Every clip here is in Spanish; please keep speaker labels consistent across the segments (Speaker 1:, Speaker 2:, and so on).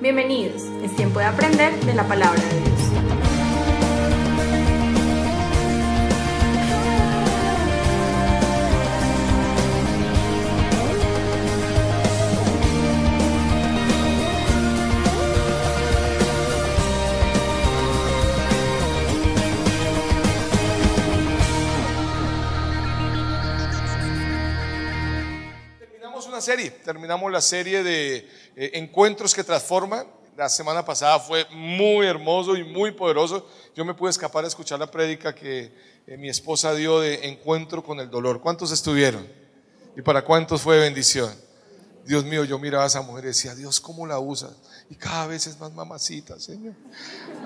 Speaker 1: Bienvenidos, es tiempo de aprender de la palabra de Dios.
Speaker 2: Terminamos la serie de encuentros que transforman. La semana pasada fue muy hermoso y muy poderoso. Yo me pude escapar a escuchar la prédica que mi esposa dio de encuentro con el dolor. ¿Cuántos estuvieron? ¿Y para cuántos fue bendición? Dios mío, yo miraba a esa mujer y decía, Dios, ¿cómo la usas? Y cada vez es más mamacita, Señor.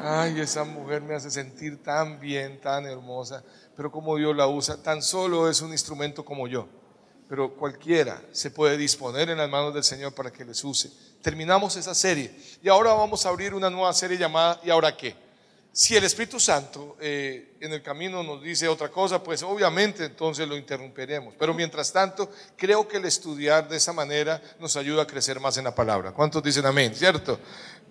Speaker 2: Ay, esa mujer me hace sentir tan bien, tan hermosa. Pero como Dios la usa, tan solo es un instrumento como yo. Pero cualquiera se puede disponer en las manos del Señor para que les use. Terminamos esa serie y ahora vamos a abrir una nueva serie llamada ¿Y ahora qué? Si el Espíritu Santo en el camino nos dice otra cosa, pues obviamente entonces lo interrumpiremos. Pero mientras tanto, creo que el estudiar de esa manera nos ayuda a crecer más en la palabra. ¿Cuántos dicen amén? ¿Cierto?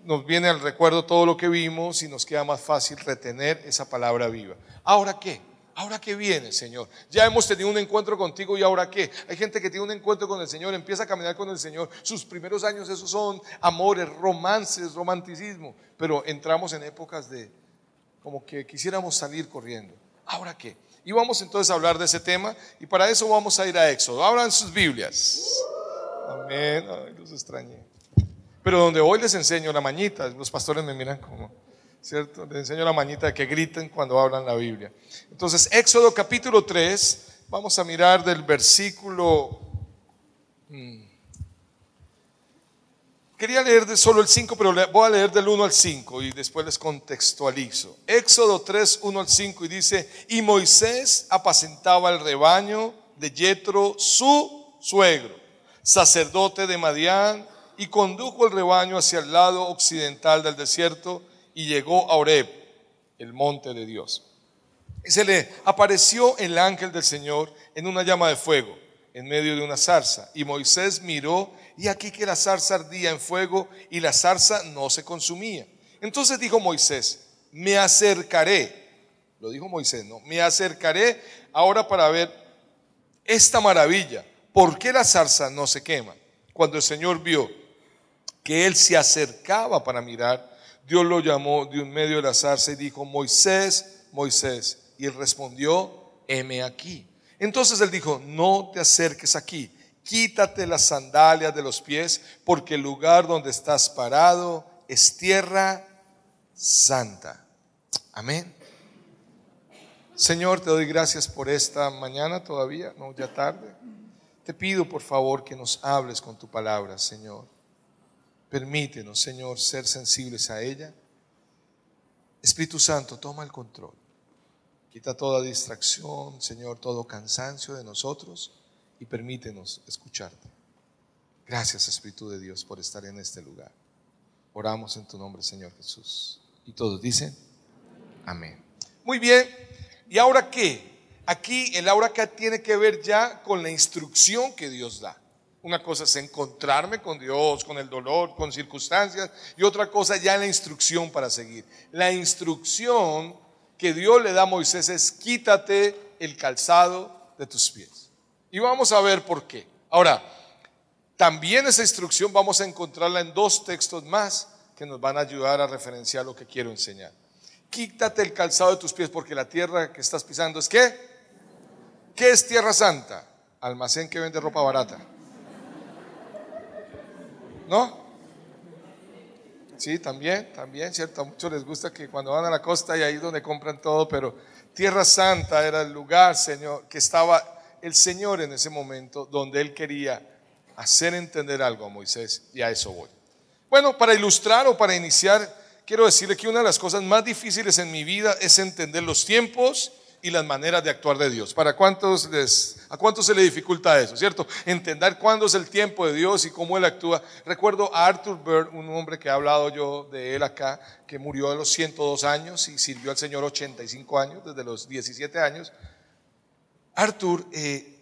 Speaker 2: Nos viene al recuerdo todo lo que vimos y nos queda más fácil retener esa palabra viva. ¿Ahora qué? ¿Ahora qué viene, Señor? Ya hemos tenido un encuentro contigo, ¿y ahora qué? Hay gente que tiene un encuentro con el Señor, empieza a caminar con el Señor. Sus primeros años, esos son amores, romances, romanticismo. Pero entramos en épocas de como que quisiéramos salir corriendo. ¿Ahora qué? Y vamos entonces a hablar de ese tema. Y para eso vamos a ir a Éxodo. Abran sus Biblias. Amén. Ay, los extrañé. Pero donde hoy les enseño la mañita, los pastores me miran como... ¿cierto? Les enseño la mañita de que griten cuando hablan la Biblia. Entonces, Éxodo capítulo 3, vamos a mirar del versículo... Quería leer de solo el 5, pero voy a leer del 1 al 5 y después les contextualizo. Éxodo 3, 1 al 5 y dice, y Moisés apacentaba el rebaño de Yetro, su suegro, sacerdote de Madián, y condujo el rebaño hacia el lado occidental del desierto y llegó a Horeb, el monte de Dios. Y se le apareció el ángel del Señor en una llama de fuego, en medio de una zarza. Y Moisés miró, y aquí que la zarza ardía en fuego, y la zarza no se consumía. Entonces dijo Moisés, me acercaré. Lo dijo Moisés, no, me acercaré ahora para ver esta maravilla. ¿Por qué la zarza no se quema? Cuando el Señor vio que él se acercaba para mirar, Dios lo llamó de un medio de la zarza y dijo, Moisés, Moisés. Y él respondió, heme aquí. Entonces él dijo, no te acerques aquí, quítate las sandalias de los pies, porque el lugar donde estás parado es tierra santa. Amén. Señor, te doy gracias por esta mañana todavía, no, ya tarde. Te pido por favor que nos hables con tu palabra, Señor. Permítenos, Señor, ser sensibles a ella. Espíritu Santo, toma el control. Quita toda distracción, Señor, todo cansancio de nosotros y permítenos escucharte. Gracias, Espíritu de Dios, por estar en este lugar. Oramos en tu nombre, Señor Jesús. Y todos dicen, amén. Muy bien, ¿y ahora qué? Aquí el ahora qué tiene que ver ya con la instrucción que Dios da. Una cosa es encontrarme con Dios, con el dolor, con circunstancias, y otra cosa ya la instrucción para seguir. La instrucción que Dios le da a Moisés es quítate el calzado de tus pies. Y vamos a ver por qué. Ahora, también esa instrucción vamos a encontrarla en dos textos más que nos van a ayudar a referenciar lo que quiero enseñar. Quítate el calzado de tus pies porque la tierra que estás pisando es ¿qué? ¿Qué es tierra santa? Almacén que vende ropa barata. ¿No? Sí, también, cierto, a muchos les gusta que cuando van a la costa y ahí es donde compran todo, pero Tierra Santa era el lugar, Señor, que estaba el Señor en ese momento, donde Él quería hacer entender algo a Moisés, y a eso voy. Bueno, para ilustrar o para iniciar, quiero decirle que una de las cosas más difíciles en mi vida es entender los tiempos y las maneras de actuar de Dios. ¿A cuántos se le dificulta eso, cierto? Entender cuándo es el tiempo de Dios y cómo Él actúa. Recuerdo a Arthur Bird, un hombre que he hablado yo de él acá, que murió a los 102 años y sirvió al Señor 85 años, desde los 17 años. Arthur,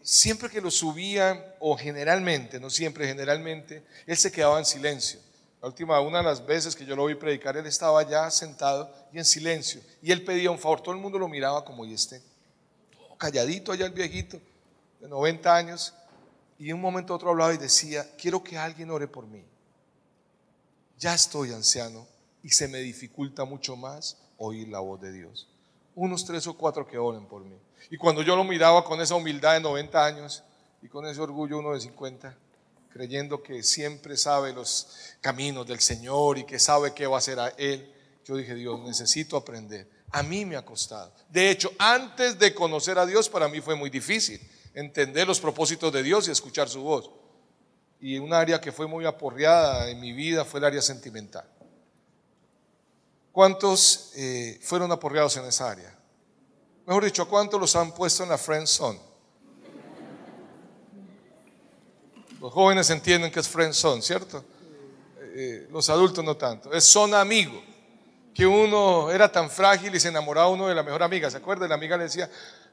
Speaker 2: siempre que lo subían, o generalmente, no siempre, generalmente, él se quedaba en silencio. Una de las veces que yo lo vi predicar, él estaba ya sentado y en silencio. Y él pedía un favor, todo el mundo lo miraba como, y calladito allá el viejito, de 90 años. Y en un momento otro hablaba y decía, quiero que alguien ore por mí. Ya estoy anciano y se me dificulta mucho más oír la voz de Dios. Unos 3 o 4 que oren por mí. Y cuando yo lo miraba con esa humildad de 90 años y con ese orgullo uno de 50, creyendo que siempre sabe los caminos del Señor y que sabe qué va a hacer a Él, yo dije, Dios, necesito aprender. A mí me ha costado. De hecho, antes de conocer a Dios, para mí fue muy difícil entender los propósitos de Dios y escuchar su voz. Y un área que fue muy aporreada en mi vida fue el área sentimental. ¿Cuántos fueron aporreados en esa área? Mejor dicho, ¿cuántos los han puesto en la friend zone? Los jóvenes entienden que es friend zone, ¿cierto? Los adultos no tanto. Es zona amigo. Que uno era tan frágil y se enamoraba uno de la mejor amiga. ¿Se acuerda? La amiga le decía,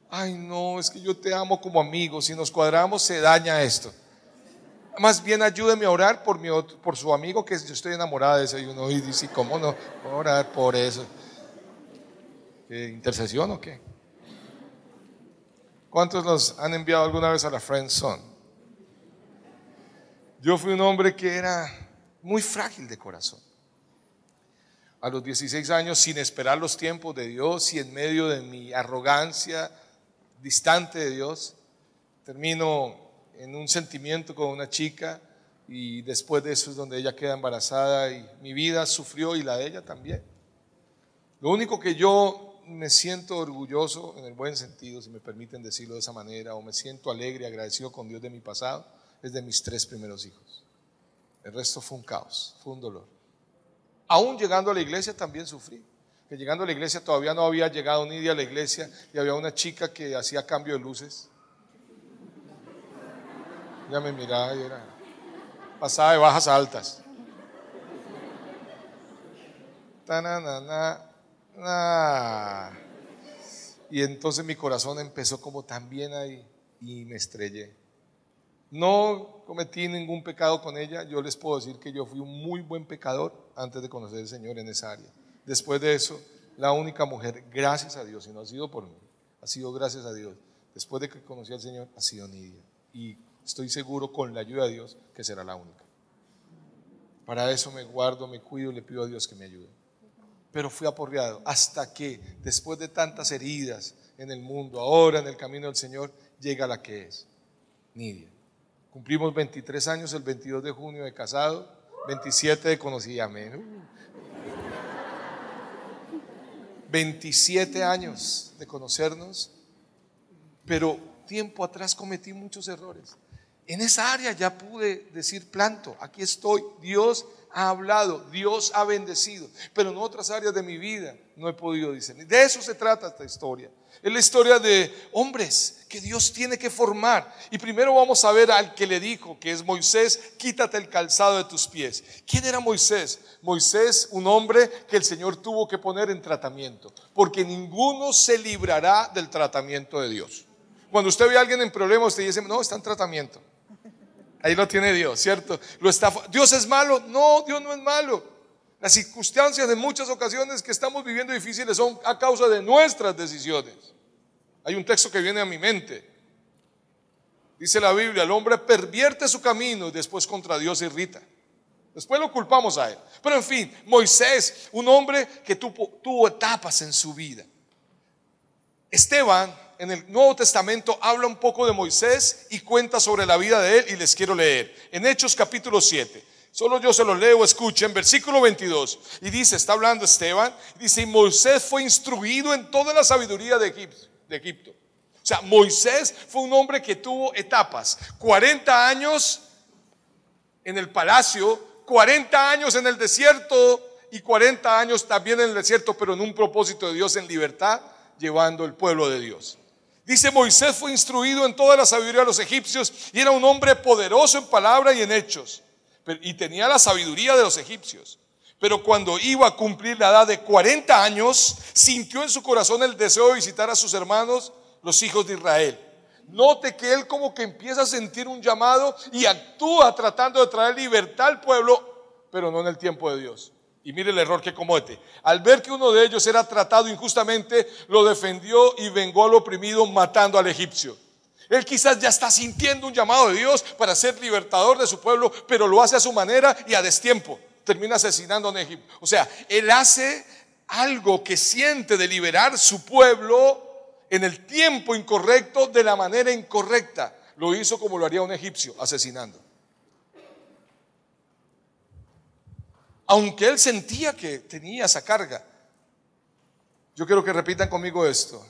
Speaker 2: ay no, es que yo te amo como amigo. Si nos cuadramos se daña esto. Más bien ayúdeme a orar por su amigo, que yo estoy enamorada de ese. Y uno dice, ¿cómo no? Voy a orar por eso. ¿Qué intercesión o qué? ¿Cuántos los han enviado alguna vez a la friend zone? Yo fui un hombre que era muy frágil de corazón. A los 16 años, sin esperar los tiempos de Dios y en medio de mi arrogancia, distante de Dios, termino en un sentimiento con una chica y después de eso es donde ella queda embarazada y mi vida sufrió y la de ella también. Lo único que yo me siento orgulloso, en el buen sentido, si me permiten decirlo de esa manera, o me siento alegre y agradecido con Dios de mi pasado, es de mis 3 primeros hijos. El resto fue un caos, fue un dolor. Aún llegando a la iglesia también sufrí. Que llegando a la iglesia todavía no había llegado ni día a la iglesia y había una chica que hacía cambio de luces. Ya me miraba y pasaba de bajas a altas. Y entonces mi corazón empezó como también ahí y me estrellé. No cometí ningún pecado con ella. Yo les puedo decir que yo fui un muy buen pecador antes de conocer al Señor en esa área. Después de eso, la única mujer, gracias a Dios, y no ha sido por mí, ha sido gracias a Dios, después de que conocí al Señor, ha sido Nidia. Y estoy seguro, con la ayuda de Dios, que será la única. Para eso me guardo, me cuido y le pido a Dios que me ayude. Pero fui aporreado hasta que, después de tantas heridas en el mundo, ahora en el camino del Señor, llega la que es Nidia. Cumplimos 23 años el 22 de junio de casado, 27 de conocida, amén. 27 años de conocernos, pero tiempo atrás cometí muchos errores. En esa área ya pude decir planto, aquí estoy, Dios ha hablado, Dios ha bendecido, pero en otras áreas de mi vida no he podido discernir. De eso se trata esta historia. Es la historia de hombres que Dios tiene que formar. Y primero vamos a ver al que le dijo, que es Moisés, quítate el calzado de tus pies. ¿Quién era Moisés? Moisés, un hombre que el Señor tuvo que poner en tratamiento, porque ninguno se librará del tratamiento de Dios. Cuando usted ve a alguien en problemas, usted dice, no, está en tratamiento. Ahí lo tiene Dios, ¿cierto? ¿Dios es malo? No, Dios no es malo. Las circunstancias en muchas ocasiones que estamos viviendo difíciles son a causa de nuestras decisiones. Hay un texto que viene a mi mente. Dice la Biblia, el hombre pervierte su camino y después contra Dios se irrita. Después lo culpamos a él. Pero en fin, Moisés, un hombre que tuvo etapas en su vida. Esteban, en el Nuevo Testamento, habla un poco de Moisés y cuenta sobre la vida de él, y les quiero leer. En Hechos capítulo 7, solo yo se los leo, escuchen, versículo 22. Y dice, está hablando Esteban, dice, y Moisés fue instruido en toda la sabiduría de Egipto. O sea, Moisés fue un hombre que tuvo etapas, 40 años en el palacio, 40 años en el desierto y 40 años también en el desierto, pero en un propósito de Dios, en libertad, llevando el pueblo de Dios. Dice, Moisés fue instruido en toda la sabiduría de los egipcios y era un hombre poderoso en palabra y en hechos, y tenía la sabiduría de los egipcios. Pero cuando iba a cumplir la edad de 40 años, sintió en su corazón el deseo de visitar a sus hermanos, los hijos de Israel. Note que él como que empieza a sentir un llamado y actúa tratando de traer libertad al pueblo pero no en el tiempo de Dios. Y mire el error que comete. Al ver que uno de ellos era tratado injustamente, lo defendió y vengó al oprimido matando al egipcio. Él quizás ya está sintiendo un llamado de Dios para ser libertador de su pueblo, pero lo hace a su manera y a destiempo. Termina asesinando a un egipcio. O sea, él hace algo que siente de liberar su pueblo en el tiempo incorrecto, de la manera incorrecta. Lo hizo como lo haría un egipcio, asesinando. Aunque él sentía que tenía esa carga. Yo quiero que repitan conmigo esto.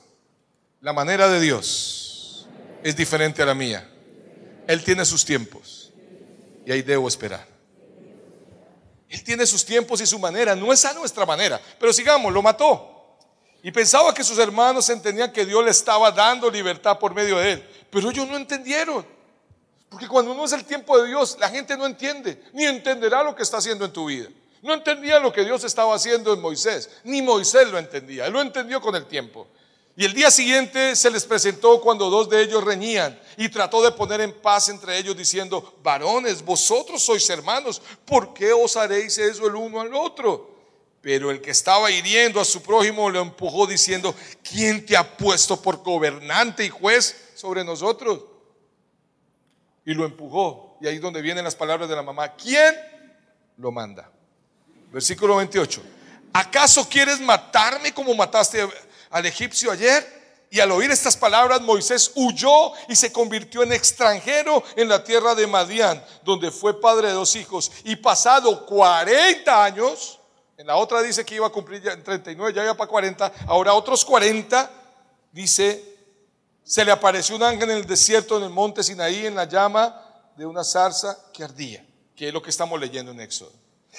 Speaker 2: La manera de Dios es diferente a la mía. Él tiene sus tiempos y ahí debo esperar. Él tiene sus tiempos y su manera, no es a nuestra manera. Pero sigamos, lo mató. Y pensaba que sus hermanos entendían que Dios le estaba dando libertad por medio de él. Pero ellos no entendieron. Porque cuando no es el tiempo de Dios, la gente no entiende, ni entenderá lo que está haciendo en tu vida. No entendía lo que Dios estaba haciendo en Moisés, ni Moisés lo entendía, él lo entendió con el tiempo. Y el día siguiente se les presentó cuando dos de ellos reñían y trató de poner en paz entre ellos diciendo: varones, vosotros sois hermanos, ¿por qué os haréis eso el uno al otro? Pero el que estaba hiriendo a su prójimo lo empujó diciendo: ¿quién te ha puesto por gobernante y juez sobre nosotros? Y lo empujó. Y ahí es donde vienen las palabras de la mamá: ¿quién lo manda? Versículo 28. ¿Acaso quieres matarme como mataste al egipcio ayer? Y al oír estas palabras, Moisés huyó y se convirtió en extranjero en la tierra de Madián, donde fue padre de 2 hijos. Y pasado 40 años, en la otra dice que iba a cumplir ya en 39, ya iba para 40, ahora otros 40, dice: se le apareció un ángel en el desierto, en el monte Sinaí, en la llama de una zarza que ardía, que es lo que estamos leyendo en Éxodo.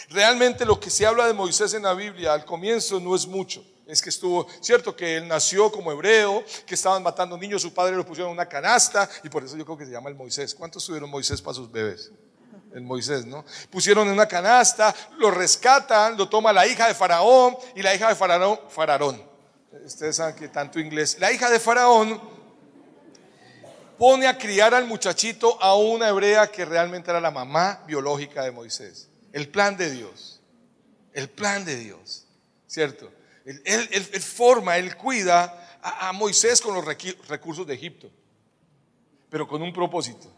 Speaker 2: Realmente lo que se habla de Moisés en la Biblia al comienzo no es mucho. Es que estuvo, cierto que él nació como hebreo, que estaban matando niños, su padre lo pusieron en una canasta, y por eso yo creo que se llama el Moisés. ¿Cuántos tuvieron Moisés para sus bebés? El Moisés, ¿no? Pusieron en una canasta, lo rescatan, lo toma la hija de Faraón, y la hija de Faraón, ustedes saben que tanto inglés, la hija de Faraón pone a criar al muchachito a una hebrea que realmente era la mamá biológica de Moisés. El plan de Dios, ¿cierto? Él forma, él cuida a Moisés con los recursos de Egipto, pero con un propósito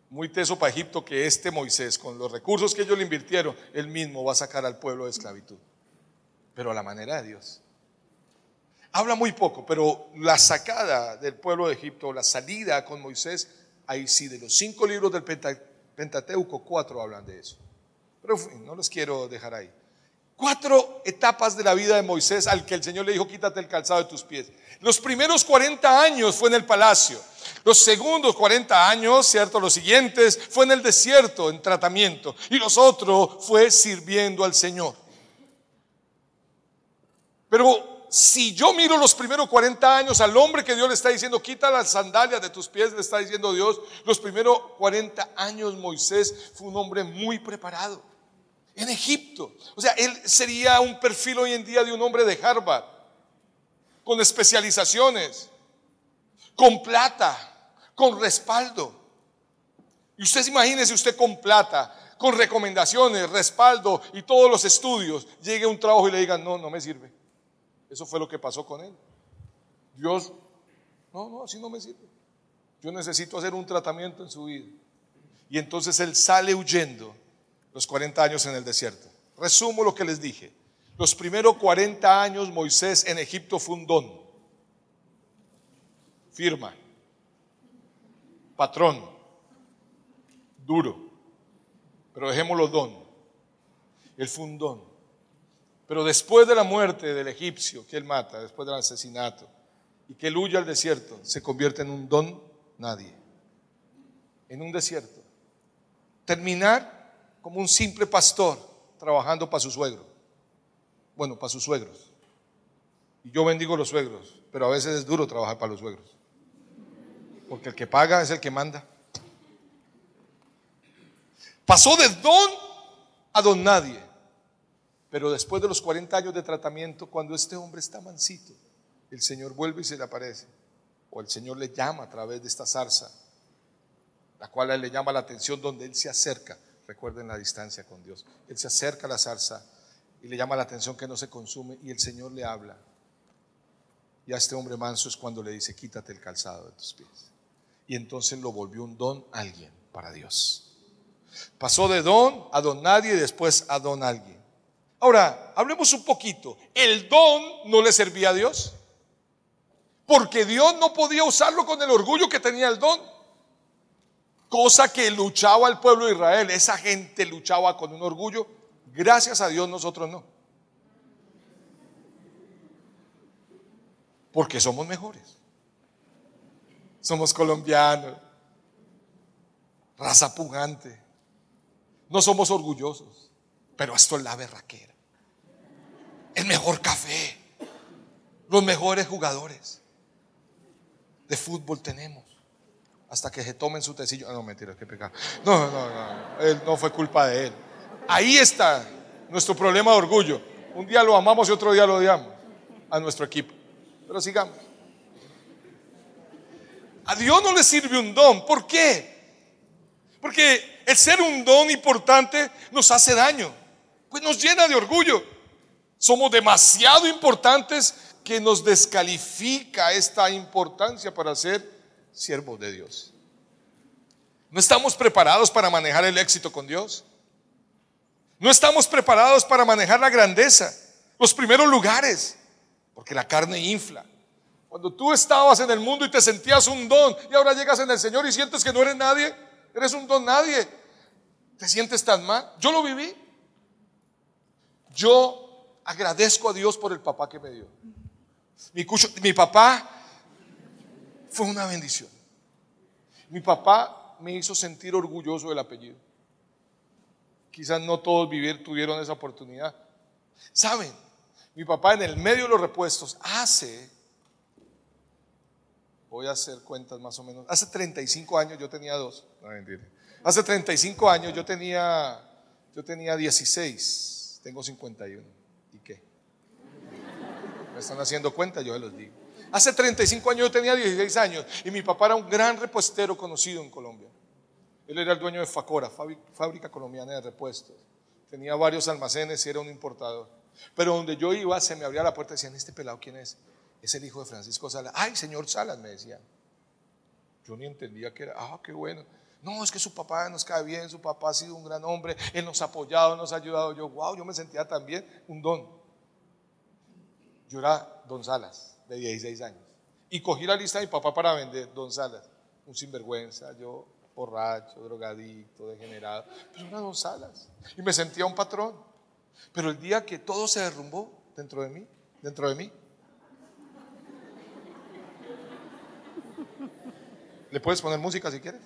Speaker 2: muy teso para Egipto, que este Moisés, con los recursos que ellos le invirtieron, él mismo va a sacar al pueblo de esclavitud, pero a la manera de Dios. Habla muy poco, pero la sacada del pueblo de Egipto, la salida con Moisés, ahí sí, de los 5 libros del Pentateuco, 4 hablan de eso. Pero no los quiero dejar ahí. 4 etapas de la vida de Moisés al que el Señor le dijo: quítate el calzado de tus pies. Los primeros 40 años fue en el palacio. Los segundos 40 años, ¿cierto? Los siguientes fue en el desierto, en tratamiento. Y los otros fue sirviendo al Señor. Pero si yo miro los primeros 40 años al hombre que Dios le está diciendo: quita las sandalias de tus pies, le está diciendo Dios, los primeros 40 años Moisés fue un hombre muy preparado. En Egipto, o sea, él sería un perfil hoy en día de un hombre de Harvard, con especializaciones, con plata, con respaldo. Y usted imagínese, usted con plata, con recomendaciones, respaldo y todos los estudios, llegue a un trabajo y le digan: no, no me sirve. Eso fue lo que pasó con él. Dios, no, así no me sirve. Yo necesito hacer un tratamiento en su vida. Y entonces él sale huyendo los 40 años en el desierto. Resumo lo que les dije. Los primeros 40 años Moisés en Egipto fue un don. Firma, patrón, duro, pero dejémoslo don. Él fue un don. Pero después de la muerte del egipcio que él mata, después del asesinato, y que él huye al desierto, se convierte en un don nadie. En un desierto. Terminar como un simple pastor trabajando para su suegro. Bueno, para sus suegros. Y yo bendigo los suegros, pero a veces es duro trabajar para los suegros, porque el que paga es el que manda. Pasó de don a don nadie. Pero después de los 40 años de tratamiento, cuando este hombre está mansito, el Señor vuelve y se le aparece, o el Señor le llama a través de esta zarza, la cual a él le llama la atención, donde él se acerca. recuerden la distancia con Dios. Él se acerca a la zarza y le llama la atención que no se consume, y el Señor le habla. Y a este hombre manso es cuando le dice: quítate el calzado de tus pies. Y entonces lo volvió un don alguien para Dios. Pasó de don a don nadie y después a don alguien. Ahora, hablemos un poquito. El don no le servía a Dios, porque Dios no podía usarlo con el orgullo que tenía el don. Cosa que luchaba el pueblo de Israel. Esa gente luchaba con un orgullo. Gracias a Dios nosotros no, porque somos mejores. Somos colombianos, raza pujante. No somos orgullosos, pero esto es la berraquera. El mejor café, los mejores jugadores de fútbol tenemos, hasta que se tomen su tecillo. No, mentira, qué pecado. No, él no fue culpa de él. Ahí está nuestro problema de orgullo. Un día lo amamos y otro día lo odiamos a nuestro equipo. Pero sigamos. A Dios no le sirve un don. ¿Por qué? Porque el ser un don importante nos hace daño, pues nos llena de orgullo. Somos demasiado importantes que nos descalifica esta importancia para ser siervos de Dios. No estamos preparados para manejar el éxito con Dios. No estamos preparados para manejar la grandeza, los primeros lugares, porque la carne infla. Cuando tú estabas en el mundo y te sentías un don, y ahora llegas en el Señor y sientes que no eres nadie, eres un don nadie, te sientes tan mal. Yo lo viví. Yo agradezco a Dios por el papá que me dio. Mi papá fue una bendición. Mi papá me hizo sentir orgulloso del apellido. Quizás no todos tuvieron esa oportunidad. ¿Saben? Mi papá, en el medio de los repuestos, voy a hacer cuentas más o menos, hace 35 años yo tenía 2. No, mentira. Hace 35 años yo tenía 16, tengo 51. ¿Y qué? ¿Me están haciendo cuenta? Yo se los digo. Hace 35 años yo tenía 16 años y mi papá era un gran repuestero conocido en Colombia. Él era el dueño de Facora, fábrica colombiana de repuestos. Tenía varios almacenes y era un importador. Pero donde yo iba, se me abría la puerta y decían: ¿este pelado quién es? Es el hijo de Francisco Salas. Ay, señor Salas, me decían. Yo ni entendía qué era. Qué bueno. No, es que su papá nos cae bien, su papá ha sido un gran hombre, él nos ha apoyado, nos ha ayudado. Yo, wow, yo me sentía también un don. Yo era don Salas, de 16 años. Y cogí la lista de mi papá para vender. Don Salas, un sinvergüenza, yo borracho, drogadicto, degenerado. Pero era don Salas. Y me sentía un patrón. Pero el día que todo se derrumbó dentro de mí, ¿le puedes poner música si quieres?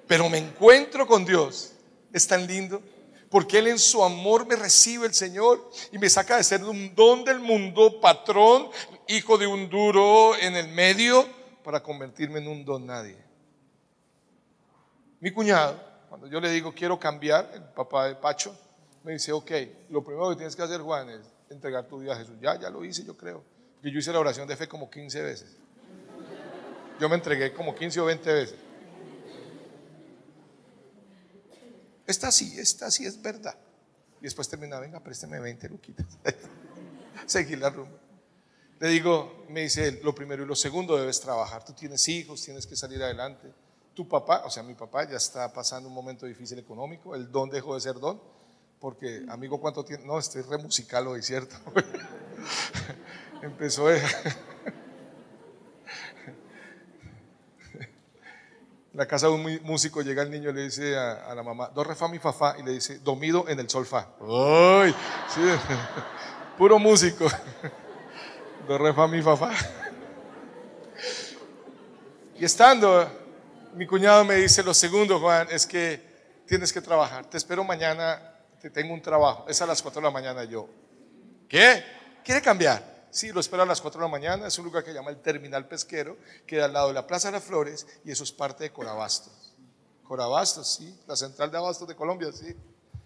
Speaker 2: Pero me encuentro con Dios. Es tan lindo, porque Él en su amor me recibe, el Señor, y me saca de ser un don del mundo, patrón, hijo de un duro en el medio, para convertirme en un don nadie. Mi cuñado, cuando yo le digo quiero cambiar, el papá de Pacho, me dice: ok, lo primero que tienes que hacer, Juan, es entregar tu vida a Jesús. Ya lo hice, yo creo. Y yo hice la oración de fe como 15 veces. Yo me entregué como 15 o 20 veces. Esta sí es verdad. Y después termina: venga, présteme 20 luquitas. Seguí la rumba. Le digo, me dice él: lo primero y lo segundo, debes trabajar. Tú tienes hijos, tienes que salir adelante. Tu papá, o sea, mi papá ya está pasando un momento difícil económico. El don dejó de ser don. Porque, amigo, ¿cuánto tiempo? No, estoy re musical hoy, ¿cierto? Empezó la casa de un músico, llega el niño y le dice a la mamá: do, re, fa, mi, fa, fa. Y le dice: do, mi, do en el sol, fa. ¡Uy! Sí, puro músico. Do, re, fa, mi, fa, fa. Y estando, mi cuñado me dice: lo segundo, Juan, es que tienes que trabajar. Te espero mañana, te tengo un trabajo. Es a las 4 de la mañana. Yo, ¿qué? ¿Quiere cambiar? Sí, lo espero a las 4 de la mañana. Es un lugar que se llama el Terminal Pesquero, queda al lado de la Plaza de las Flores, y eso es parte de Corabastos. Corabastos, sí, la central de abastos de Colombia, sí.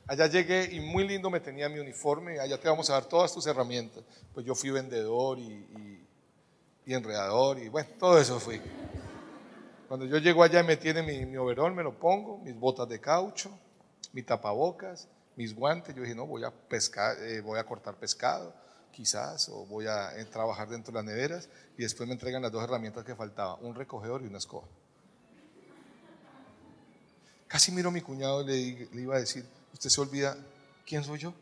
Speaker 2: Allá llegué y muy lindo, me tenía mi uniforme. Allá te vamos a dar todas tus herramientas. Pues yo fui vendedor y enredador y bueno, todo eso fui. Cuando yo llego allá me tiene mi overol, me lo pongo, mis botas de caucho, mi tapabocas, mis guantes. Yo dije, no, voy a pescar, voy a cortar pescado, quizás, o voy a trabajar dentro de las neveras. Y después me entregan las dos herramientas que faltaban, un recogedor y una escoba. Casi miro a mi cuñado y le iba a decir, ¿usted se olvida quién soy yo?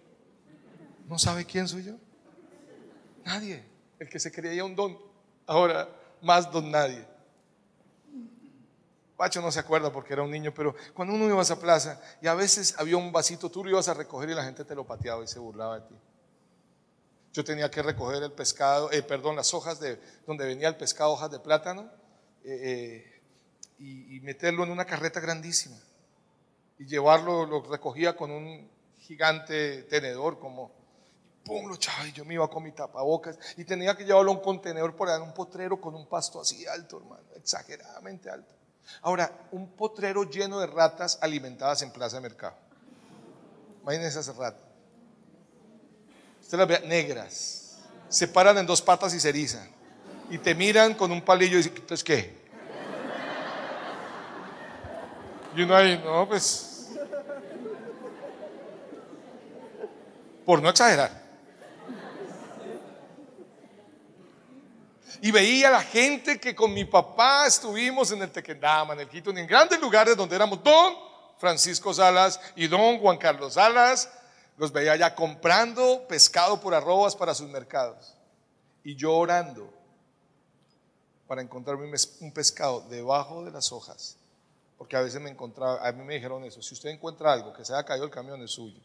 Speaker 2: ¿No sabe quién soy yo? Nadie. El que se creía un don, ahora más don nadie. Pacho no se acuerda porque era un niño, pero cuando uno iba a esa plaza y a veces había un vasito, tú lo ibas a recoger y la gente te lo pateaba y se burlaba de ti. Yo tenía que recoger el pescado, las hojas de donde venía el pescado, hojas de plátano, y meterlo en una carreta grandísima y llevarlo, lo recogía con un gigante tenedor, como pum, lo echaba y yo me iba con mi tapabocas y tenía que llevarlo a un contenedor por allá en un potrero con un pasto así alto, hermano, exageradamente alto. Ahora, un potrero lleno de ratas alimentadas en Plaza de Mercado. Imagínense esas ratas. Usted las ve negras, se paran en dos patas y se erizan y te miran con un palillo y dicen, ¿entonces qué? Y uno ahí, no, pues, por no exagerar. Y veía a la gente que con mi papá estuvimos en el Tequendama, en el Quito, en grandes lugares donde éramos don Francisco Salas y don Juan Carlos Salas. Los veía ya comprando pescado por arrobas para sus mercados. Y yo orando para encontrarme un pescado debajo de las hojas. Porque a veces me encontraba, a mí me dijeron eso, si usted encuentra algo que se haya caído el camión es suyo.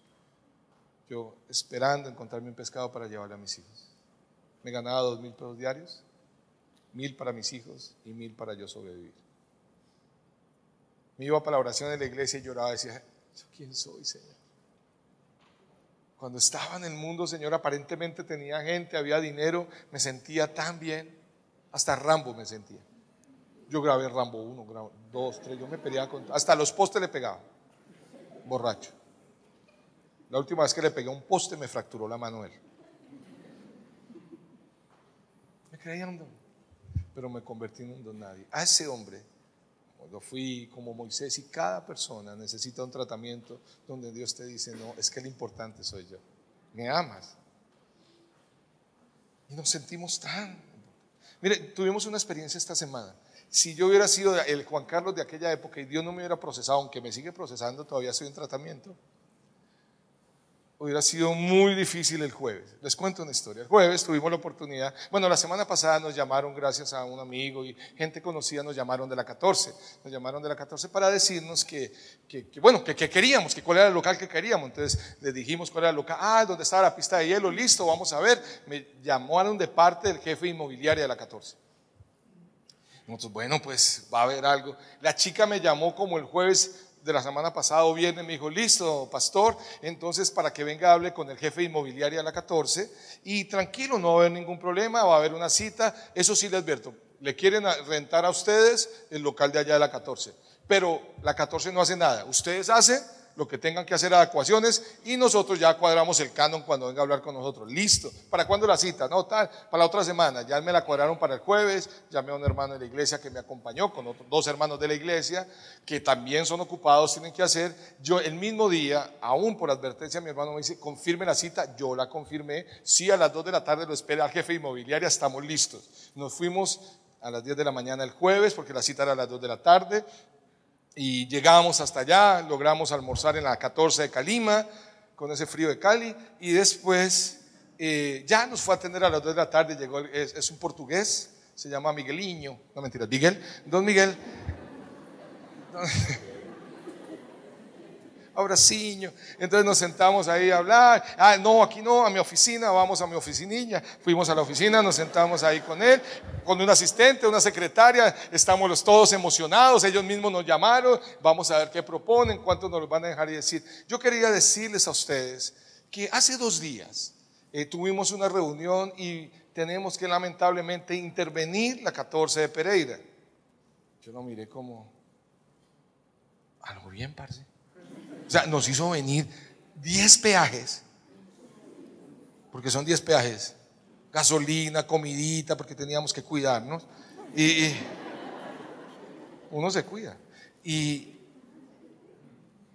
Speaker 2: Yo esperando encontrarme un pescado para llevarle a mis hijos. Me ganaba 2,000 pesos diarios. 1,000 para mis hijos y 1,000 para yo sobrevivir. Me iba para la oración de la iglesia y lloraba y decía, ¿yo quién soy, Señor? Cuando estaba en el mundo, Señor, aparentemente tenía gente, había dinero, me sentía tan bien, hasta Rambo me sentía. Yo grabé Rambo 1, Rambo 2, 3, yo me peleaba con, hasta los postes le pegaba, borracho. La última vez que le pegué a un poste me fracturó la mano él. Me creía un don, pero me convertí en un don nadie. A ese hombre, cuando fui como Moisés, y cada persona necesita un tratamiento donde Dios te dice, no, es que el importante soy yo. Me amas. Y nos sentimos tan... Mire, tuvimos una experiencia esta semana. Si yo hubiera sido el Juan Carlos de aquella época y Dios no me hubiera procesado, aunque me sigue procesando, todavía estoy en tratamiento, hubiera sido muy difícil el jueves. Les cuento una historia. El jueves tuvimos la oportunidad, bueno, la semana pasada nos llamaron, gracias a un amigo y gente conocida, nos llamaron de la 14. Nos llamaron de la 14 para decirnos que queríamos, que cuál era el local que queríamos. Entonces les dijimos cuál era el local. Donde estaba la pista de hielo, listo, vamos a ver. Me llamaron de parte del jefe inmobiliario de la 14. Nosotros, bueno, pues va a haber algo. La chica me llamó como el jueves de la semana pasada o viernes, me dijo, listo, pastor, entonces para que venga hable con el jefe inmobiliario de la 14 y tranquilo, no va a haber ningún problema, va a haber una cita. Eso sí les advierto, le quieren rentar a ustedes el local de allá de la 14, pero la 14 no hace nada, ustedes hacen lo que tengan que hacer, adecuaciones, y nosotros ya cuadramos el canon cuando venga a hablar con nosotros. Listo. ¿Para cuándo la cita? No, tal, para la otra semana. Ya me la cuadraron para el jueves. Llamé a un hermano de la iglesia que me acompañó, con otros 2 hermanos de la iglesia que también son ocupados, tienen que hacer. Yo el mismo día, aún por advertencia, mi hermano me dice, confirme la cita. Yo la confirmé. Sí, a las 2 de la tarde lo espera el jefe inmobiliaria, estamos listos. Nos fuimos a las 10 de la mañana el jueves, porque la cita era a las 2 de la tarde. Y llegamos hasta allá, logramos almorzar en la 14 de Calima, con ese frío de Cali, y después ya nos fue a atender a las 2 de la tarde, llegó, es un portugués, se llama Migueliño, no mentiras, Miguel, don Miguel, abraciño. Entonces nos sentamos ahí a hablar. No, aquí no, a mi oficina, vamos a mi oficinilla. Fuimos a la oficina, nos sentamos ahí con él, con un asistente, una secretaria. Estamos todos emocionados, ellos mismos nos llamaron, vamos a ver qué proponen, cuánto nos van a dejar y decir. Yo quería decirles a ustedes que hace 2 días tuvimos una reunión y tenemos que lamentablemente intervenir la 14 de Pereira. Yo lo miré como, algo bien, parce. O sea, nos hizo venir 10 peajes, porque son 10 peajes, gasolina, comidita, porque teníamos que cuidarnos. Y Uno se cuida. Y,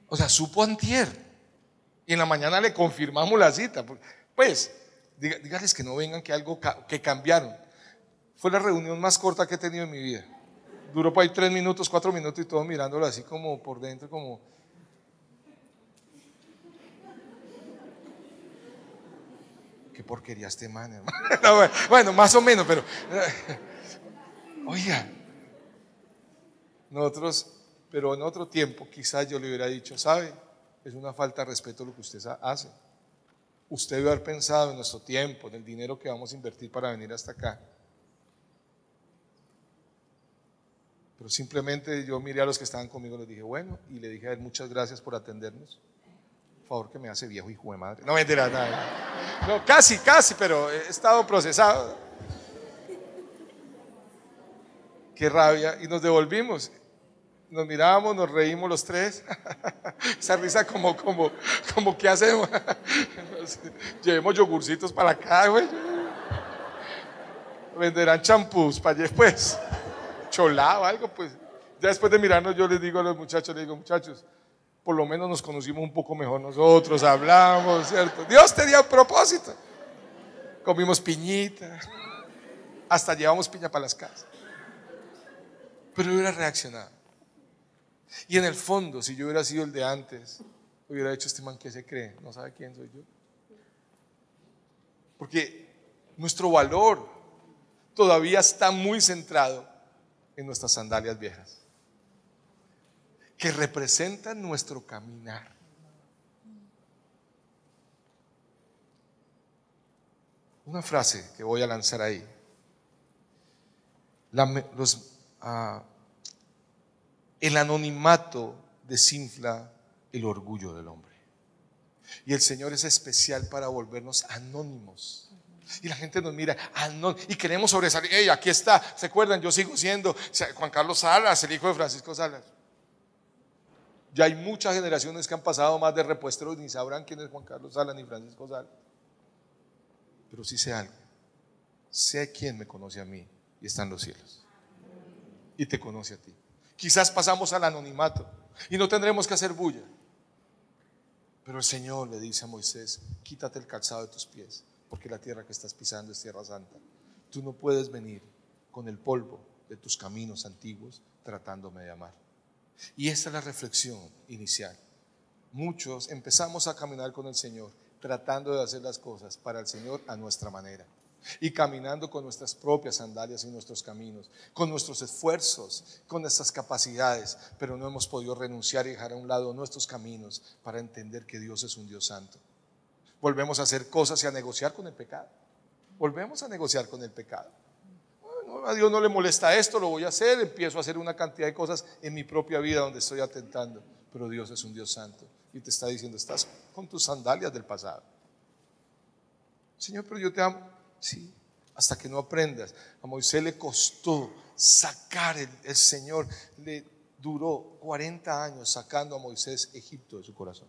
Speaker 2: o sea, supo antier. Y en la mañana le confirmamos la cita. Pues, dígales que no vengan, que algo que cambiaron. Fue la reunión más corta que he tenido en mi vida. Duró por ahí 3 minutos, 4 minutos y todo mirándolo así como por dentro, como... Qué porquería este man, hermano. No, bueno, más o menos, pero... Oiga, nosotros, pero en otro tiempo quizás yo le hubiera dicho, ¿sabe? Es una falta de respeto lo que usted hace. Usted debe haber pensado en nuestro tiempo, en el dinero que vamos a invertir para venir hasta acá. Pero simplemente yo miré a los que estaban conmigo, les dije, bueno, y le dije a él, muchas gracias por atendernos. Por favor, que me hace viejo hijo de madre. No mentira, nada. No, casi, pero he estado procesado. Qué rabia. Y nos devolvimos. Nos mirábamos, nos reímos los tres. Esa risa como ¿qué hacemos? Llevemos yogurcitos para acá, güey. Venderán champús para después. Cholado, algo, pues. Ya después de mirarnos, yo les digo a los muchachos, muchachos, por lo menos nos conocimos un poco mejor nosotros, hablamos, ¿cierto? Dios tenía un propósito. Comimos piñita, hasta llevamos piña para las casas. Pero yo hubiera reaccionado. Y en el fondo, si yo hubiera sido el de antes, hubiera dicho, este man, ¿qué se cree? No sabe quién soy yo. Porque nuestro valor todavía está muy centrado en nuestras sandalias viejas, que representan nuestro caminar. Una frase que voy a lanzar ahí. El anonimato desinfla el orgullo del hombre. Y el Señor es especial para volvernos anónimos. Y la gente nos mira y queremos sobresalir. Hey, aquí está, ¿se acuerdan? Yo sigo siendo Juan Carlos Salas, el hijo de Francisco Salas. Ya hay muchas generaciones que han pasado más de repuesteros, ni sabrán quién es Juan Carlos Salas ni Francisco Salas. Pero sí sé algo. Sé quién me conoce a mí y está en los cielos. Y te conoce a ti. Quizás pasamos al anonimato y no tendremos que hacer bulla. Pero el Señor le dice a Moisés, quítate el calzado de tus pies, porque la tierra que estás pisando es tierra santa. Tú no puedes venir con el polvo de tus caminos antiguos tratándome de amar. Y esta es la reflexión inicial. Muchos empezamos a caminar con el Señor tratando de hacer las cosas para el Señor a nuestra manera. Y caminando con nuestras propias sandalias y nuestros caminos, con nuestros esfuerzos, con nuestras capacidades, pero no hemos podido renunciar y dejar a un lado nuestros caminos para entender que Dios es un Dios santo. Volvemos a hacer cosas y a negociar con el pecado. Volvemos a negociar con el pecado. Bueno, a Dios no le molesta esto, lo voy a hacer. Empiezo a hacer una cantidad de cosas en mi propia vida donde estoy atentando. Pero Dios es un Dios santo y te está diciendo, estás con tus sandalias del pasado. Señor, pero yo te amo. Sí, hasta que no aprendas. A Moisés le costó sacar, el Señor le duró 40 años sacando a Moisés Egipto de su corazón,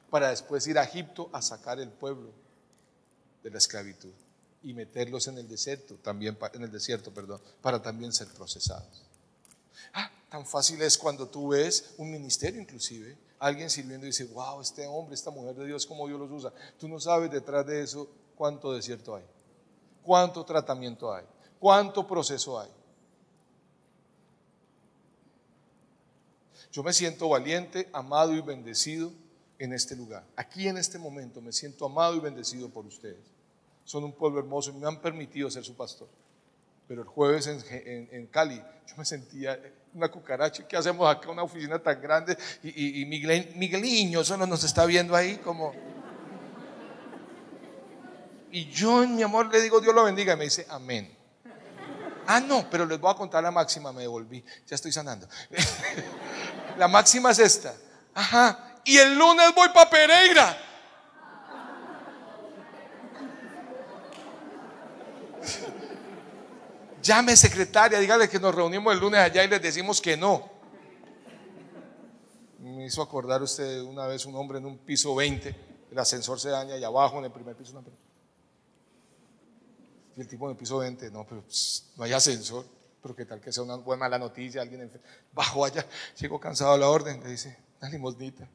Speaker 2: para después ir a Egipto a sacar el pueblo de la esclavitud y meterlos en el desierto, para también ser procesados. Tan fácil es cuando tú ves un ministerio, inclusive alguien sirviendo y dice, wow, este hombre, esta mujer de Dios, cómo Dios los usa. Tú no sabes detrás de eso cuánto desierto hay, cuánto tratamiento hay, cuánto proceso hay. Yo me siento valiente, amado y bendecido en este lugar. Aquí en este momento me siento amado y bendecido por ustedes. Son un pueblo hermoso y me han permitido ser su pastor. Pero el jueves en Cali yo me sentía una cucaracha. ¿Qué hacemos acá? Una oficina tan grande y Migueliño solo nos está viendo ahí como... Y yo en mi amor le digo Dios lo bendiga y me dice amén. No, pero les voy a contar la máxima, me devolví, ya estoy sanando. La máxima es esta. Y el lunes voy para Pereira. Llame secretaria, dígale que nos reunimos el lunes allá y les decimos que no. Me hizo acordar usted una vez un hombre en un piso 20, el ascensor se daña y abajo en el primer piso y el tipo en el piso 20, no, pero no hay ascensor. Pero qué tal que sea una buena mala noticia, alguien enfermo. Bajo allá, llegó cansado a la orden, le dice, una limosnita.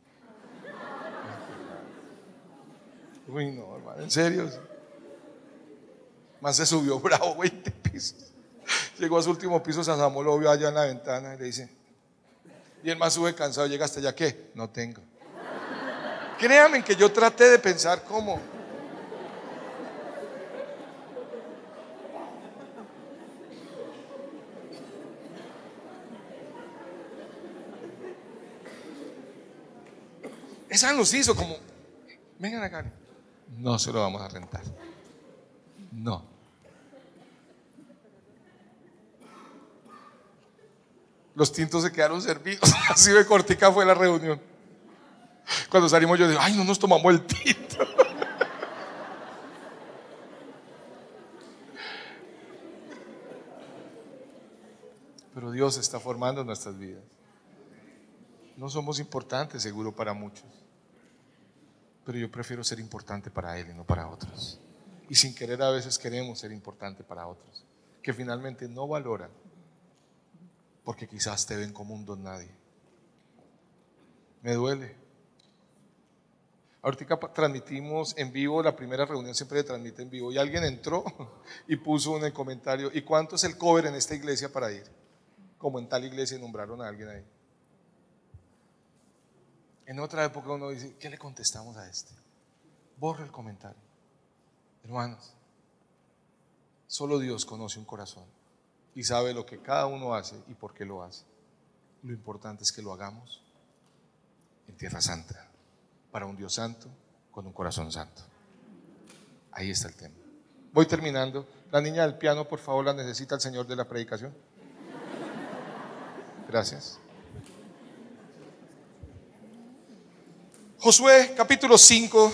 Speaker 2: Uy, no, hermano, en serio. Man se subió bravo, 20 pisos. Llegó a su último piso, San Samuel lo vio allá en la ventana y le dice, y el man sube cansado, llega hasta allá, ¿qué? No tengo. Créanme que yo traté de pensar cómo. Esa nos hizo como, vengan acá. No se lo vamos a rentar. No. Los tintos se quedaron servidos. Así de cortica fue la reunión. Cuando salimos yo digo, ay, no nos tomamos el tinto. Pero Dios está formando nuestras vidas. No somos importantes, seguro, para muchos, pero yo prefiero ser importante para Él y no para otros. Y sin querer a veces queremos ser importante para otros, que finalmente no valoran, porque quizás te ven como un don nadie. Me duele. Ahorita transmitimos en vivo, la primera reunión siempre se transmite en vivo, y alguien entró y puso en el comentario, ¿y cuánto es el cover en esta iglesia para ir? Como en tal iglesia nombraron a alguien ahí. En otra época uno dice, ¿qué le contestamos a este? Borra el comentario. Hermanos, solo Dios conoce un corazón y sabe lo que cada uno hace y por qué lo hace. Lo importante es que lo hagamos en tierra santa, para un Dios santo, con un corazón santo. Ahí está el tema. Voy terminando. La niña del piano, por favor, la necesita el Señor de la predicación. Gracias. Josué capítulo 5,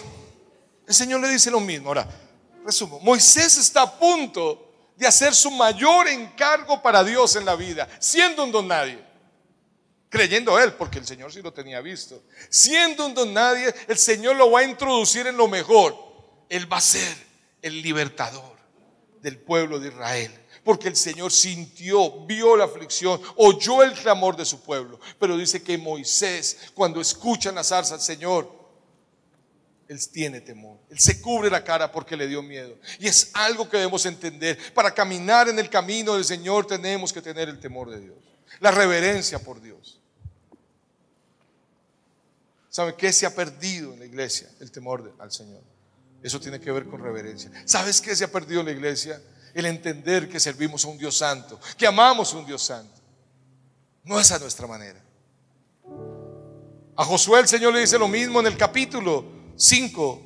Speaker 2: el Señor le dice lo mismo. Ahora, resumo, Moisés está a punto de hacer su mayor encargo para Dios en la vida, siendo un don nadie, creyendo él, porque el Señor sí lo tenía visto. Siendo un don nadie, el Señor lo va a introducir en lo mejor. Él va a ser el libertador del pueblo de Israel, porque el Señor sintió, vio la aflicción, oyó el clamor de su pueblo. Pero dice que Moisés, cuando escucha en la zarza al Señor, él tiene temor, él se cubre la cara porque le dio miedo. Y es algo que debemos entender. Para caminar en el camino del Señor tenemos que tener el temor de Dios, la reverencia por Dios. ¿Sabe qué se ha perdido en la iglesia? El temor al Señor. Eso tiene que ver con reverencia. ¿Sabes qué se ha perdido en la iglesia? El entender que servimos a un Dios santo, que amamos a un Dios santo. No es a nuestra manera. A Josué el Señor le dice lo mismo en el capítulo 5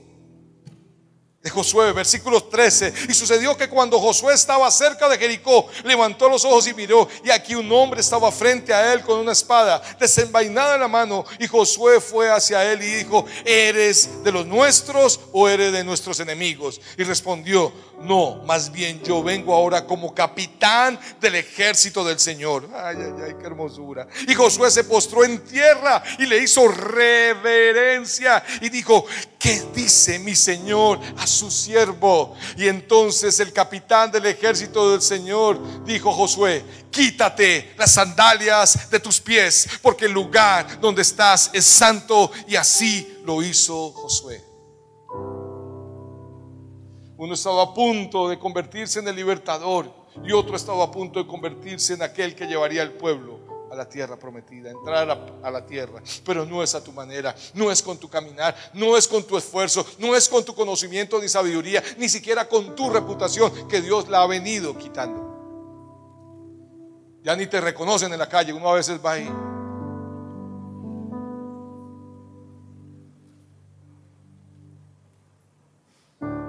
Speaker 2: de Josué, versículos 13. Y sucedió que cuando Josué estaba cerca de Jericó, levantó los ojos y miró, y aquí un hombre estaba frente a él con una espada desenvainada en la mano. Y Josué fue hacia él y dijo, ¿eres de los nuestros o eres de nuestros enemigos? Y respondió, no, más bien yo vengo ahora como capitán del ejército del Señor. Ay, ay, ay, qué hermosura. Y Josué se postró en tierra y le hizo reverencia y dijo, ¿qué dice mi Señor a su siervo? Y entonces el capitán del ejército del Señor dijo a Josué, quítate las sandalias de tus pies, porque el lugar donde estás es santo. Y así lo hizo Josué. Uno estaba a punto de convertirse en el libertador y otro estaba a punto de convertirse en aquel que llevaría al pueblo a la tierra prometida, entrar a la tierra. Pero no es a tu manera, no es con tu caminar, no es con tu esfuerzo, no es con tu conocimiento ni sabiduría, ni siquiera con tu reputación, que Dios la ha venido quitando. Ya ni te reconocen en la calle, uno a veces va ahí.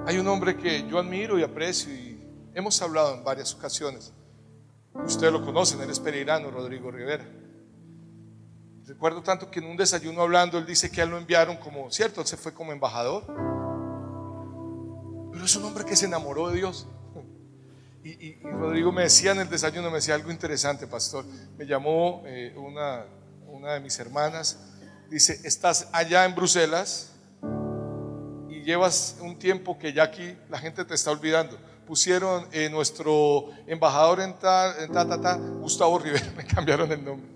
Speaker 2: Hay un hombre que yo admiro y aprecio y hemos hablado en varias ocasiones. Ustedes lo conocen, él es pereirano, Rodrigo Rivera. Recuerdo tanto que en un desayuno hablando, él dice que a él lo enviaron como, cierto, él se fue como embajador. Pero es un hombre que se enamoró de Dios. Y Rodrigo me decía en el desayuno, me decía algo interesante, pastor. Me llamó una de mis hermanas, dice, estás allá en Bruselas y llevas un tiempo que ya aquí la gente te está olvidando. pusieron nuestro embajador en Gustavo Rivera, me cambiaron el nombre.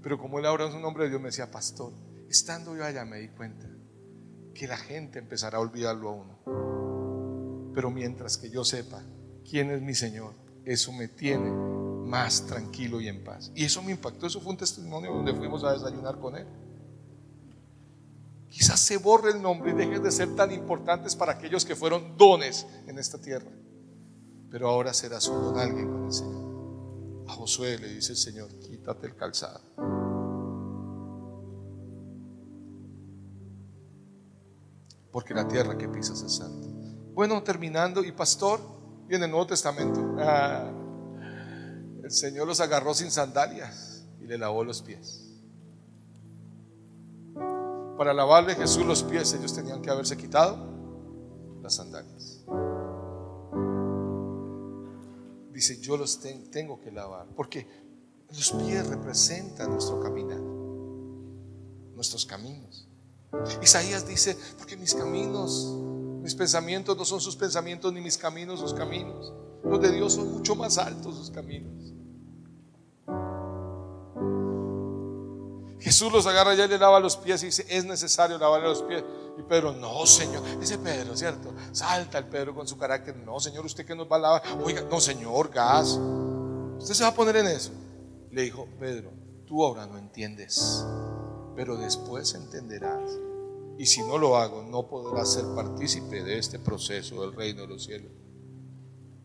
Speaker 2: Pero como él ahora es un hombre de Dios, me decía: pastor, estando yo allá me di cuenta que la gente empezará a olvidarlo a uno. Pero mientras que yo sepa quién es mi Señor, eso me tiene más tranquilo y en paz. Y eso me impactó. Eso fue un testimonio donde fuimos a desayunar con él. Quizás se borre el nombre y dejen de ser tan importantes para aquellos que fueron dones en esta tierra, pero ahora serás un don alguien con el Señor. A Josué le dice el Señor: quítate el calzado. Porque la tierra que pisas es santa. Bueno, terminando, y pastor, y en el Nuevo Testamento, el Señor los agarró sin sandalias y le lavó los pies. Para lavarle Jesús los pies, ellos tenían que haberse quitado las sandalias. Dice: yo los tengo que lavar, porque los pies representan nuestro caminar, nuestros caminos. Isaías dice: porque mis caminos, mis pensamientos no son sus pensamientos, ni mis caminos sus caminos. Los de Dios son mucho más altos sus caminos. Jesús los agarra y le lava los pies y dice: es necesario lavarle los pies. Y Pedro: no, Señor. Ese Pedro, ¿cierto? Salta el Pedro con su carácter: no, Señor, ¿usted qué nos va a lavar? Oiga, no, Señor, gas. ¿Usted se va a poner en eso? Le dijo: Pedro, tú ahora no entiendes, pero después entenderás. Y si no lo hago, no podrás ser partícipe de este proceso del reino de los cielos.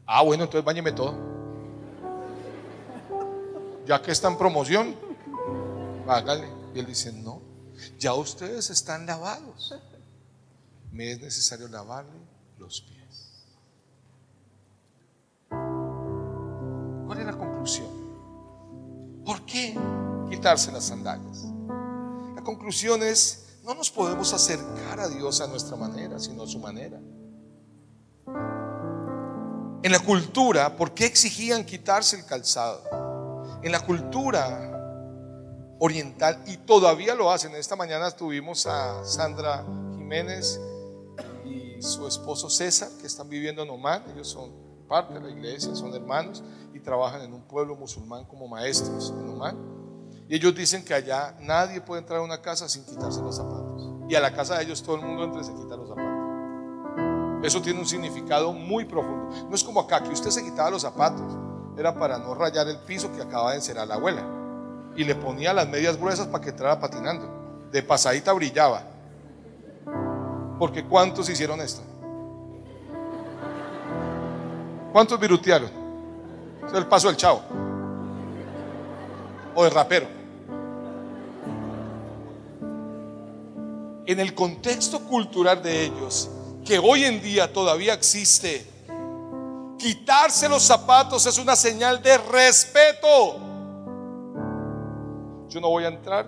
Speaker 2: Ah, bueno, entonces báñeme todo. Ya que está en promoción, hágale. Y él dice: no, ya ustedes están lavados, me es necesario lavarle los pies. ¿Cuál es la conclusión? ¿Por qué quitarse las sandalias? La conclusión es: no nos podemos acercar a Dios a nuestra manera, sino a su manera. En la cultura, ¿por qué exigían quitarse el calzado? En la cultura oriental, y todavía lo hacen. Esta mañana tuvimos a Sandra Jiménez y su esposo César, que están viviendo en Omán. Ellos son parte de la iglesia, son hermanos y trabajan en un pueblo musulmán como maestros en Omán. Y ellos dicen que allá nadie puede entrar a una casa sin quitarse los zapatos, y a la casa de ellos todo el mundo entra y se quita los zapatos. Eso tiene un significado muy profundo. No es como acá, que usted se quitaba los zapatos, era para no rayar el piso que acaba de encerar la abuela, y le ponía las medias gruesas para que entrara patinando. De pasadita brillaba. Porque ¿cuántos hicieron esto? ¿Cuántos virutearon? Es el paso del chavo o del rapero. En el contexto cultural de ellos, que hoy en día todavía existe, quitarse los zapatos es una señal de respeto. Yo no voy a entrar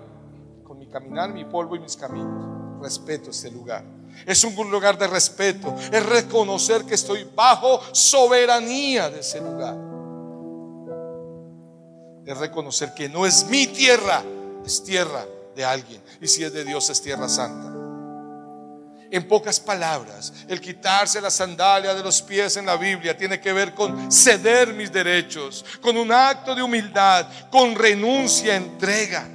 Speaker 2: con mi caminar, mi polvo y mis caminos. Respeto este lugar. Es un lugar de respeto. Es reconocer que estoy bajo soberanía de ese lugar. Es reconocer que no es mi tierra, es tierra de alguien. Y si es de Dios, es tierra santa. En pocas palabras, el quitarse la sandalia de los pies en la Biblia tiene que ver con ceder mis derechos, con un acto de humildad, con renuncia, entrega.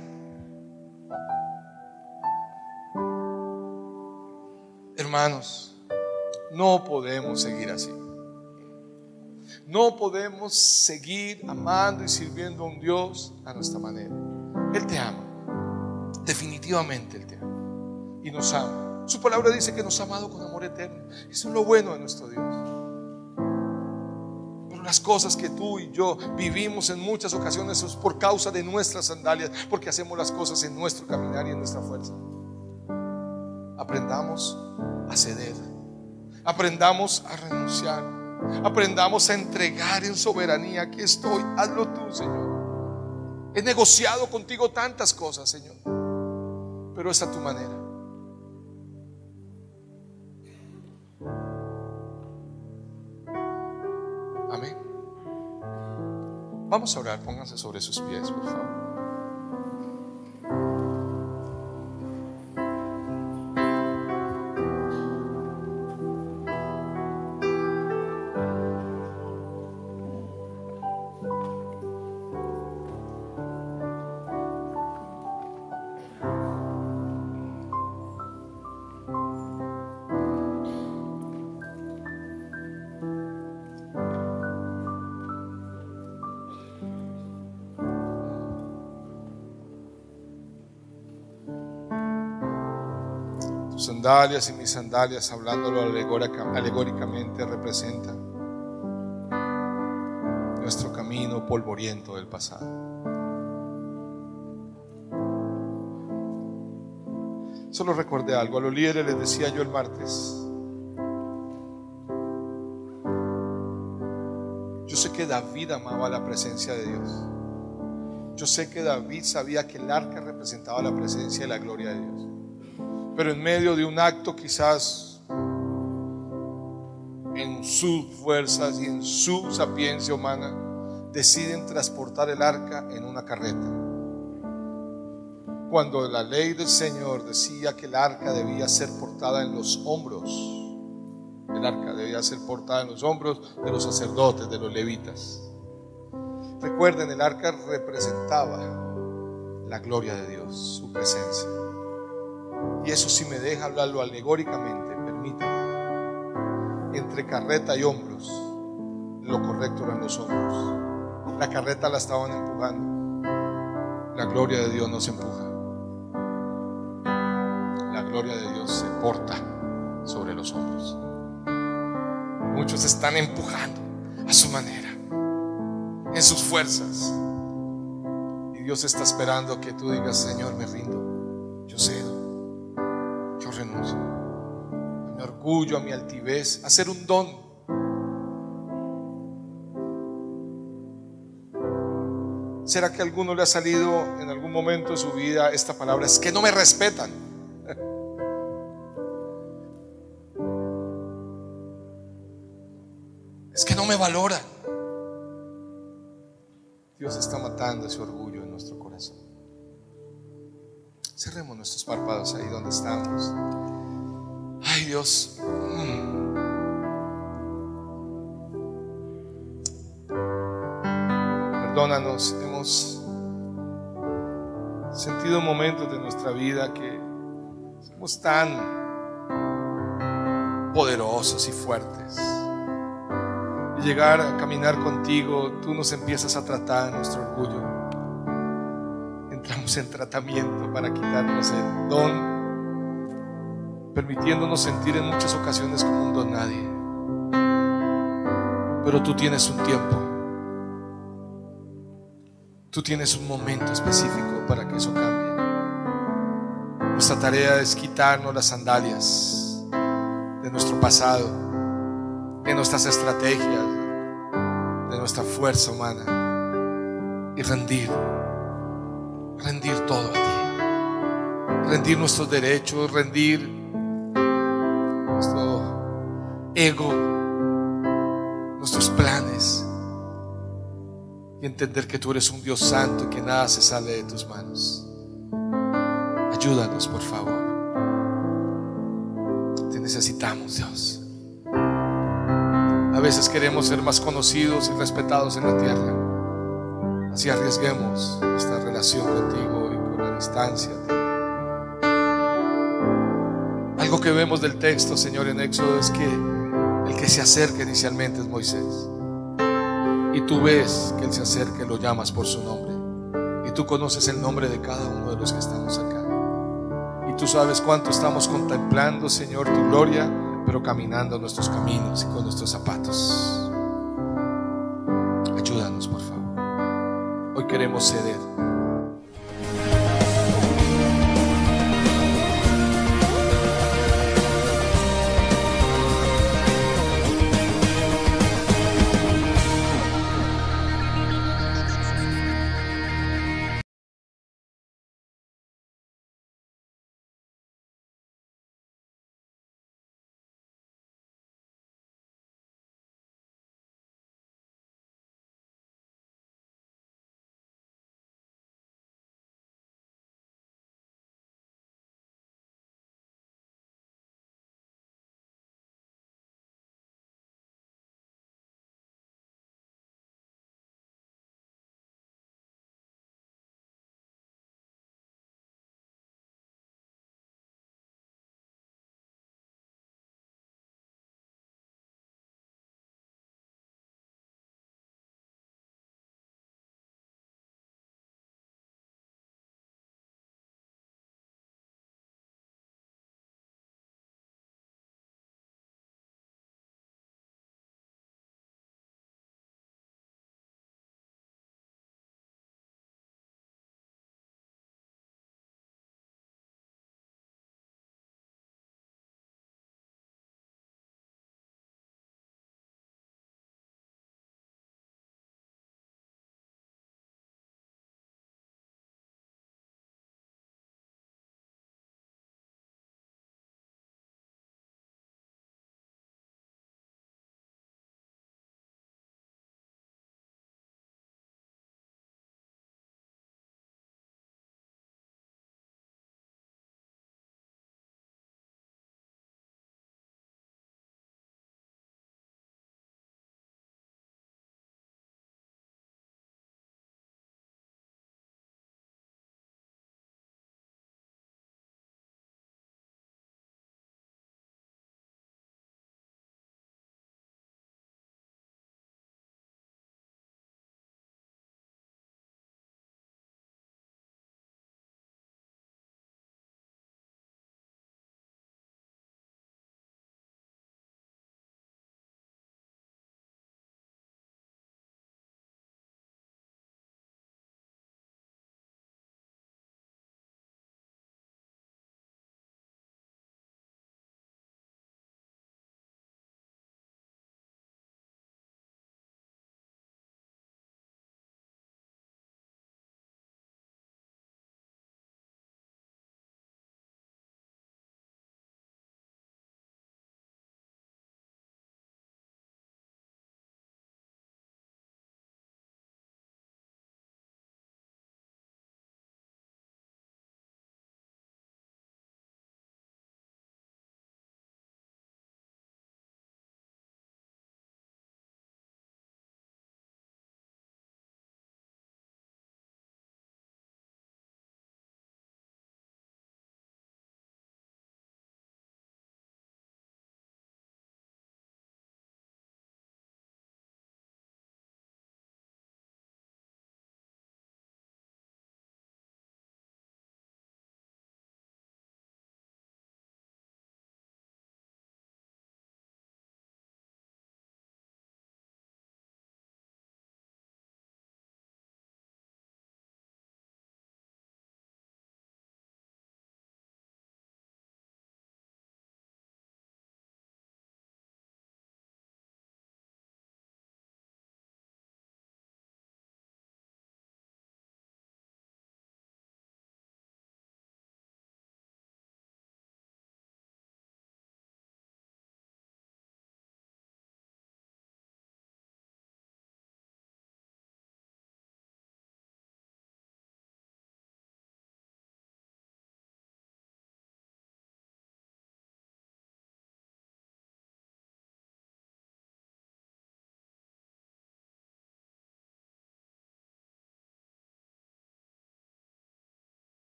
Speaker 2: Hermanos, no podemos seguir así. No podemos seguir amando y sirviendo a un Dios a nuestra manera. Él te ama, definitivamente Él te ama y nos ama. Su palabra dice que nos ha amado con amor eterno. Eso es lo bueno de nuestro Dios. Pero las cosas que tú y yo vivimos en muchas ocasiones es por causa de nuestras sandalias, porque hacemos las cosas en nuestro caminar y en nuestra fuerza. Aprendamos a ceder, aprendamos a renunciar, aprendamos a entregar en soberanía. Aquí estoy, hazlo tú, Señor. He negociado contigo tantas cosas, Señor, pero es a tu manera. Amén. Vamos a orar. Pónganse sobre sus pies, por favor. Tus sandalias y mis sandalias, hablándolo alegóricamente, representan nuestro camino polvoriento del pasado. Solo recordé algo. A los líderes les decía yo el martes: yo sé que David amaba la presencia de Dios. Yo sé que David sabía que el arca representaba la presencia y la gloria de Dios. Pero en medio de un acto, quizás en sus fuerzas y en su sapiencia humana, deciden transportar el arca en una carreta, cuando la ley del Señor decía que el arca debía ser portada en los hombros. El arca debía ser portada en los hombros de los sacerdotes, de los levitas. Recuerden, el arca representaba la gloria de Dios, su presencia. Y eso, si me deja hablarlo alegóricamente, permítame, entre carreta y hombros, lo correcto eran los hombros. La carreta la estaban empujando. La gloria de Dios no se empuja. La gloria de Dios se porta sobre los hombros. Muchos están empujando a su manera, en sus fuerzas, y Dios está esperando que tú digas: Señor, me rindo, yo cedo, yo renuncio a mi orgullo, a mi altivez, a ser un don. ¿Será que a alguno le ha salido en algún momento de su vida esta palabra: es que no me respetan? Es que no me valoran. Dios está matando ese orgullo en nuestro corazón. Cerremos nuestros párpados ahí donde estamos. Ay, Dios. Perdónanos, hemos sentido momentos de nuestra vida que somos tan poderosos y fuertes. Y llegar a caminar contigo, tú nos empiezas a tratar nuestro orgullo. Entramos en tratamiento para quitarnos el don, permitiéndonos sentir en muchas ocasiones como un don nadie. Pero tú tienes un tiempo, tú tienes un momento específico para que eso cambie. Nuestra tarea es quitarnos las sandalias de nuestro pasado, de nuestras estrategias, de nuestra fuerza humana, y rendir todo a ti, rendir nuestros derechos, rendir nuestro ego, nuestros planes, y entender que tú eres un Dios santo y que nada se sale de tus manos. Ayúdanos, por favor. Te necesitamos, Dios. A veces queremos ser más conocidos y respetados en la tierra, así arriesguemos nuestra relación contigo y con la distancia. Algo que vemos del texto, Señor, en Éxodo, es que el que se acerca inicialmente es Moisés, y tú ves que él se acerca y lo llamas por su nombre, y tú conoces el nombre de cada uno de los que estamos acá, y tú sabes cuánto estamos contemplando, Señor, tu gloria, pero caminando nuestros caminos y con nuestros zapatos. Ayúdanos, por favor. Hoy queremos ceder.